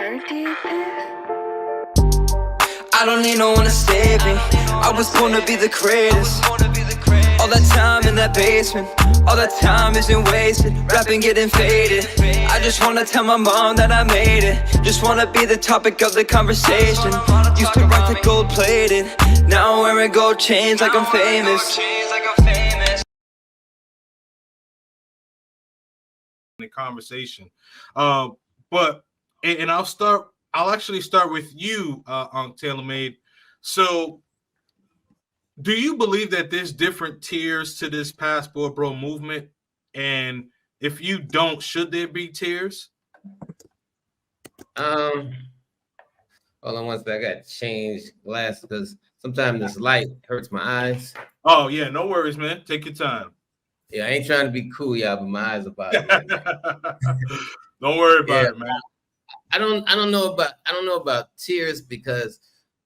I don't need no one to save me. I was born to be the greatest. All that time in that basement, all that time isn't wasted. Rapping getting faded. I just wanna tell my mom that I made it. Just wanna be the topic of the conversation. Used to rock the gold plated. Now I'm wearing gold chains like I'm famous. The conversation, but I'll actually start with you, on TaylorMade. So do you believe that there's different tiers to this Passport Bro movement? And if you don't, should there be tiers? Hold on one second. I got to change glasses because sometimes this light hurts my eyes. Oh yeah, no worries, man. Take your time. Yeah, I ain't trying to be cool, y'all, but my eyes are bothering me. Don't worry about it, man. I don't know about tiers because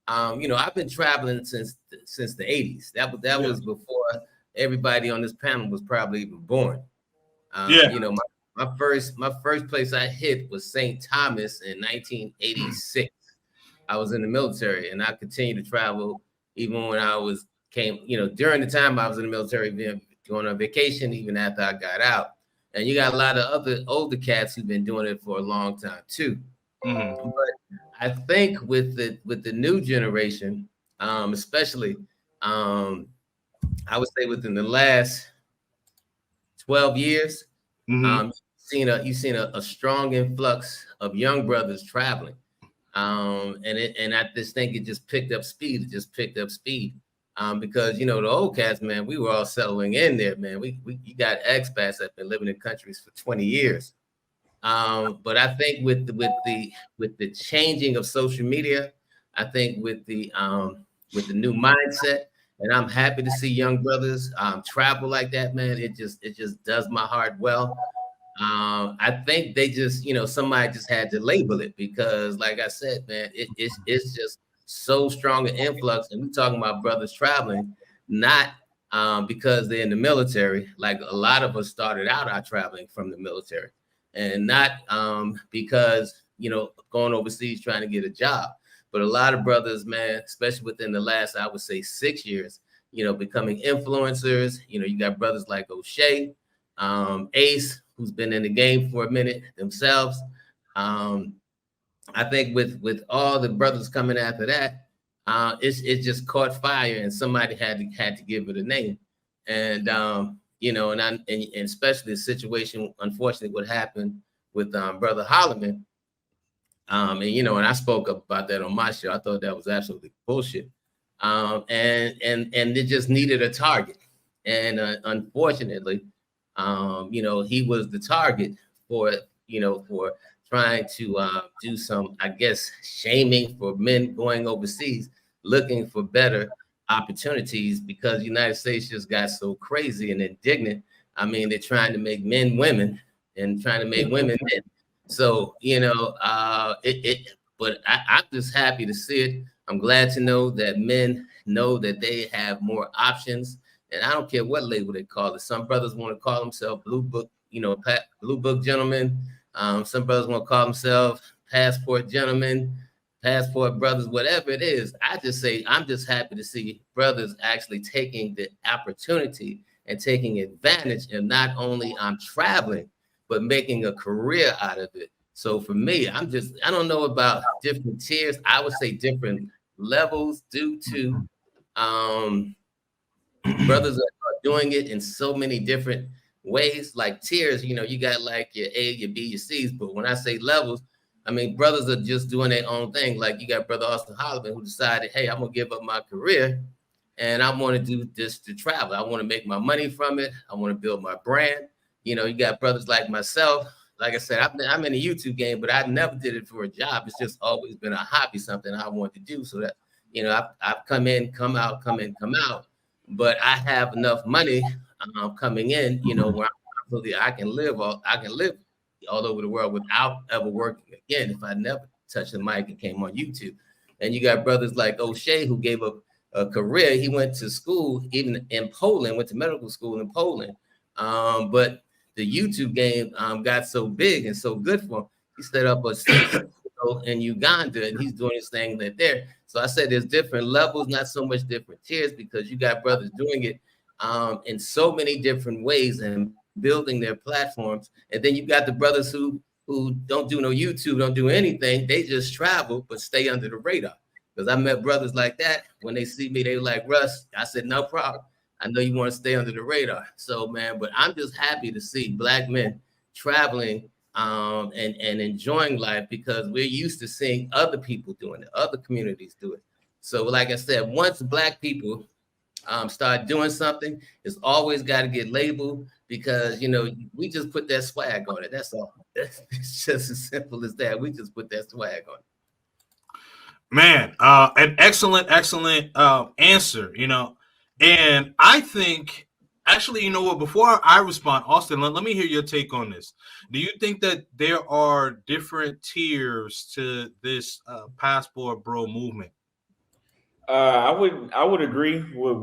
I've been traveling since the 80s. That was before everybody on this panel was probably even born. My first place I hit was St. Thomas in 1986. I was in the military, and I continued to travel even when during the time I was in the military, going on vacation, even after I got out. And you got a lot of other older cats who've been doing it for a long time too. Mm-hmm. But I think with the new generation, especially, I would say within the last 12 years, you've seen a strong influx of young brothers traveling. And I just think it just picked up speed. Because the old cats, man, we were all settling in there, man. You got expats that have been living in countries for 20 years. But I think with the changing of social media, I think with the new mindset, and I'm happy to see young brothers travel like that, man. It just does my heart well. I think they just, somebody just had to label it because, like I said, man, it's just so strong an influx. And we're talking about brothers traveling, not because they're in the military. Like a lot of us started out our traveling from the military, and not because, going overseas trying to get a job. But a lot of brothers, man, especially within the last, I would say 6 years, becoming influencers. You got brothers like O'Shea, Ace, who's been in the game for a minute themselves. I think with all the brothers coming after that, it just caught fire, and somebody had to give it a name. And and especially the situation, unfortunately, what happened with Brother Holloman. And I spoke about that on my show. I thought that was absolutely bullshit. And it just needed a target. And unfortunately, he was the target for trying to do some, I guess, shaming for men going overseas, looking for better opportunities because the United States just got so crazy and indignant. I mean, they're trying to make men women and trying to make women men. So, but I'm just happy to see it. I'm glad to know that men know that they have more options. And I don't care what label they call it. Some brothers want to call themselves Blue Book, Blue Book gentlemen. Some brothers want to call themselves passport gentlemen, passport brothers, whatever it is. I just say I'm just happy to see brothers actually taking the opportunity and taking advantage of not only traveling, but making a career out of it. So for me, I don't know about different tiers. I would say different levels due to brothers are doing it in so many different ways. Like tiers, you got like your A, your B, your C's. But when I say levels, I mean, brothers are just doing their own thing. Like you got Brother Austin Holloman who decided, hey, I'm going to give up my career and I want to do this to travel. I want to make my money from it. I want to build my brand. You got brothers like myself. Like I said, I'm in the YouTube game, but I never did it for a job. It's just always been a hobby, something I want to do. So that, I've come in, come out, come in, come out. But I have enough money coming in, where I can live all over the world without ever working again if I never touched the mic and came on YouTube. And you got brothers like O'Shea who gave up a career. He went to school even in Poland, went to medical school in Poland. But the YouTube game got so big and so good for him. He set up a also in Uganda, and he's doing his thing there. So I said there's different levels, not so much different tiers, because you got brothers doing it in so many different ways and building their platforms. And then you got the brothers who don't do no YouTube, don't do anything. They just travel, but stay under the radar. Because I met brothers like that. When they see me, they were like, Russ, I said, no problem. I know you want to stay under the radar. So, man, but I'm just happy to see Black men traveling and enjoying life, because we're used to seeing other people doing it, other communities do it. So, like I said, once Black people start doing something, it's always got to get labeled, because, you know, we just put that swag on it. That's all. It's just as simple as that. We just put that swag on it. Man, an excellent answer, you know. And I think, actually, you know what, before I respond, Austin, let me hear your take on this. Do you think that there are different tiers to this Passport Bro movement? I would agree with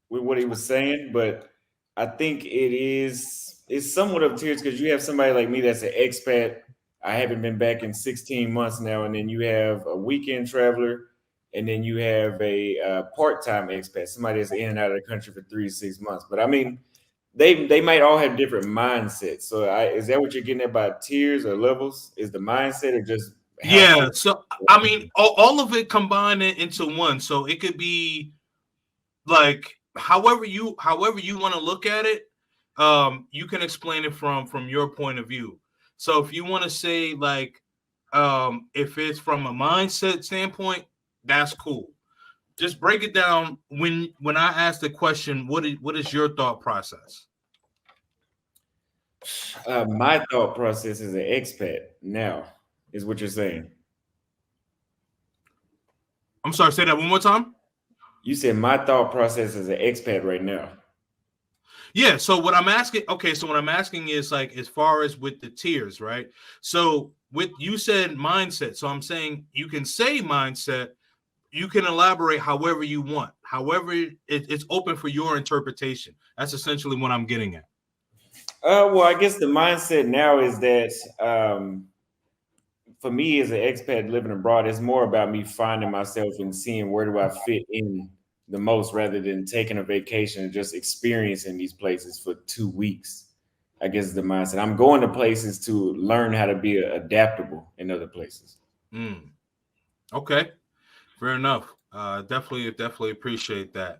what he was saying, but I think it's somewhat of tiers, because you have somebody like me that's an expat. I haven't been back in 16 months now, and then you have a weekend traveler, and then you have a part-time expat, somebody that's in and out of the country for 3 to 6 months. But I mean, they might all have different mindsets. So is that what you're getting at by tiers or levels? Is the mindset, or just yeah? So I mean, all of it combined into one. So it could be like however you want to look at it. You can explain it from your point of view. So if you want to say like, if it's from a mindset standpoint, that's cool. Just break it down. When I ask the question, what is your thought process? My thought process is an expat now, is what you're saying. I'm sorry, say that one more time. You said my thought process is an expat right now. Yeah, so what I'm asking is like, as far as with the tiers, right? So with, you said mindset. So I'm saying you can say mindset, you can elaborate however you want. However, it's open for your interpretation. That's essentially what I'm getting at. Well, I guess the mindset now is that for me as an expat living abroad, it's more about me finding myself and seeing where do I fit in the most, rather than taking a vacation and just experiencing these places for 2 weeks. I guess is the mindset. I'm going to places to learn how to be adaptable in other places. Okay, fair enough. Definitely appreciate that.